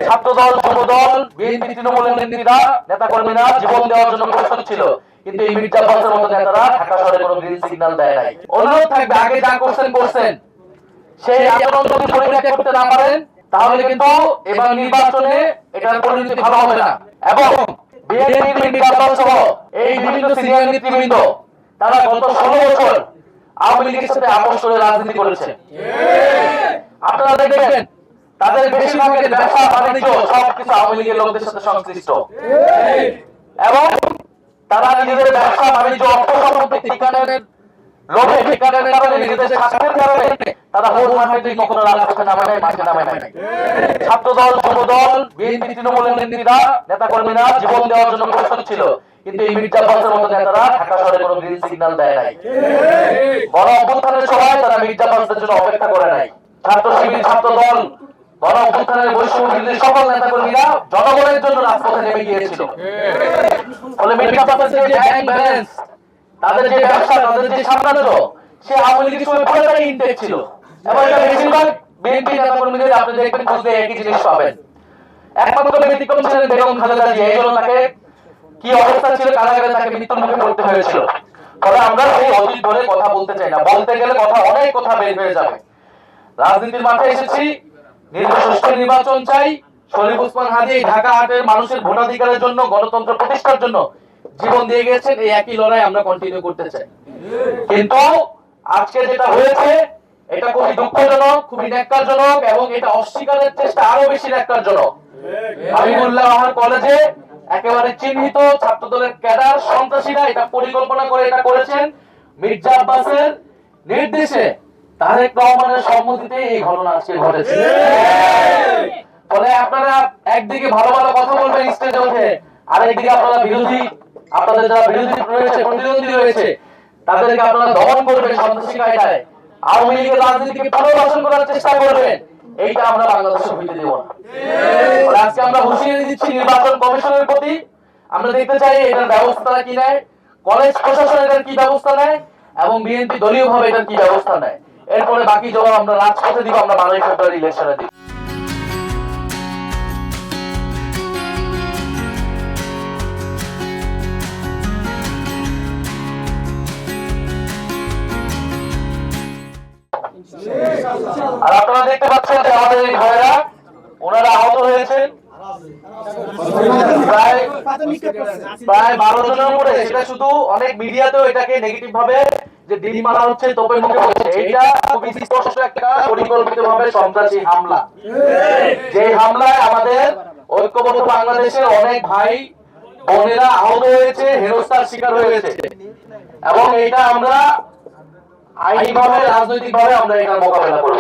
ছাত্রদল, Jubodal, BNP, তৃণমূলের নেতারা, নেতাকর্মীরা জীবন দেওয়ার জন্য প্রস্তুত ছিল, কিন্তু এই মির্জা আব্বাসের মতো নেতারা ঢাকা শহরে কোনো গ্রিন সিগন্যাল দেয় নাই। অনুরোধ থাকবে, আগে যা করছেন সেই আচরণ যদি পরিত্যাগ করতে না পারেন তাহলে কিন্তু এবার নির্বাচনে এটার পরিণতি ভালো হবে না। এবং বিএনপির মির্জা আব্বাস সহ এই বিভিন্ন সিনিয়র নেতৃবৃন্দ তারা গত 16 বছর আওয়ামী লীগের সাথে আপোষ করে রাজনীতি করেছে। আপনারা দেখবেন তাদের বেশিরভাগের ব্যবসা বাণিজ্য সবকিছু আওয়ামী লীগের লোকদের সাথে সংশ্লিষ্ট, এবং তারা নিজেদের ব্যবসা বাণিজ্য অর্থ সম্পত্তি ঠিকানার লোভে, ঠিকানার কারণে, নিজেদের স্বার্থের কারণে তারা ভোট মাঠে কখনো রাজপথে নামে নাই, মাঠে নামে নাই। ছাত্রদল, যুবদল, বিএনপি, তৃণমূলের নেতারা, নেতাকর্মীরা জীবন দেওয়ার জন্য প্রস্তুত ছিল, কিন্তু এই মির্জা আব্বাসের মতো নেতারা ঢাকা শহরে কোনো গ্রিন সিগন্যাল দেয় নাই। গণ অভ্যুত্থানের সময় তারা মির্জা আব্বাসের জন্য অপেক্ষা করে নাই। ছাত্র শিবির, ছাত্রদল, গণ অভ্যুত্থানের বৈষম্য বিরোধী সকল নেতাকর্মীরা জনগণের জন্য রাজপথে নেমে গিয়েছিল। ফলে মির্জা আব্বাসের যে ব্যাংক ব্যালেন্স, তাদের যে ব্যবসা, তাদের যে সাম্রাজ্য, সে আওয়ামী লীগের সময় পুরোটাই ইনটেক ছিল। এবং এটা বেশিরভাগ বিএনপি নেতাকর্মীদের আপনি দেখবেন খুঁজলে একই জিনিস পাবেন। একমাত্র ব্যতিক্রম ছিলেন বেগম খালেদা জিয়া। এই জন্য তাকে কি অবস্থা ছিল, কারাগারে তাকে মৃত্যুর মুখে পড়তে হয়েছিল। তবে আমরা এই অতীত ধরে কথা বলতে চাই না, বলতে গেলে অনেক কথা বের হয়ে যাবে। রাজনীতির মাঠে এসেছি, সুষ্ঠু নির্বাচন চাই। শরীফ ওসমান হাদী ঢাকা 8-এর মানুষের ভোটাধিকারের জন্য, গণতন্ত্র প্রতিষ্ঠার জন্য জীবন দিয়ে গেছেন। এই একই লড়াই আমরা কন্টিনিউ করতে চাই। কিন্তু আজকে যেটা হয়েছে এটা খুবই দুঃখজনক, খুবই ন্যাক্কারজনক, এবং এটা অস্বীকারের চেষ্টা আরো বেশি ন্যাক্কারজনক। হাবিবুল্লাহ আহার কলেজে একেবারে চিহ্নিত ছাত্রদলের ক্যাডার সন্ত্রাসীরা এটা পরিকল্পনা করে এটা করেছেন। মির্জা আব্বাসের নির্দেশে, তারেক রহমানের সম্মতিতে এই ঘটনা আজকে ঘটেছে। ফলে আপনারা একদিকে ভালো ভালো কথা বলবেন স্টেজে উঠে, আর একদিকে আপনারা বিরোধী, আপনাদের যারা বিরোধী রয়েছে, প্রতিদ্বন্দ্বী রয়েছে, তাদেরকে আপনারা দমন করবেন সন্ত্রাসী কায়দায়, আওয়ামী লীগের রাজনীতিকে পুনর্বাসন করার চেষ্টা করবেন। এইটা আমরা বাংলাদেশে হইতে দেব না। আজকে আমরা হুঁশিয়ারি দিচ্ছি নির্বাচন কমিশনের প্রতি। আমরা দেখতে চাই এটার ব্যবস্থা কি নেয়, কলেজ প্রশাসন এটার কি ব্যবস্থা নেয়, এবং বিএনপি দলীয় ভাবে এটার কি ব্যবস্থা নেয়। এরপরে বাকি জবাব আমরা রাজপথে দিব, আমরা 12 ফেব্রুয়ারি ইলেকশনে দিব। আর আপনারা দেখতে পাচ্ছেন যে আমাদের এই ভাইরা, ওনারা আহত হয়েছেন প্রায় 12 জনের উপরে। সেটা শুধু অনেক মিডিয়াতেও এটাকে নেগেটিভ ভাবে যে দিন মারা হচ্ছে, তোপের মুখে পড়ছে। এটা খুবই স্পষ্ট একটা পরিকল্পিতভাবে সন্ত্রাসী হামলা। যে হামলায় আমাদের ঐক্যবদ্ধ বাংলাদেশের অনেক ভাই বোনেরা আহত হয়েছে, হেনস্থার শিকার হয়েছে, এবং এটা আমরা আইনিভাবে, রাজনৈতিকভাবে আমরা এটা মোকাবেলা করব।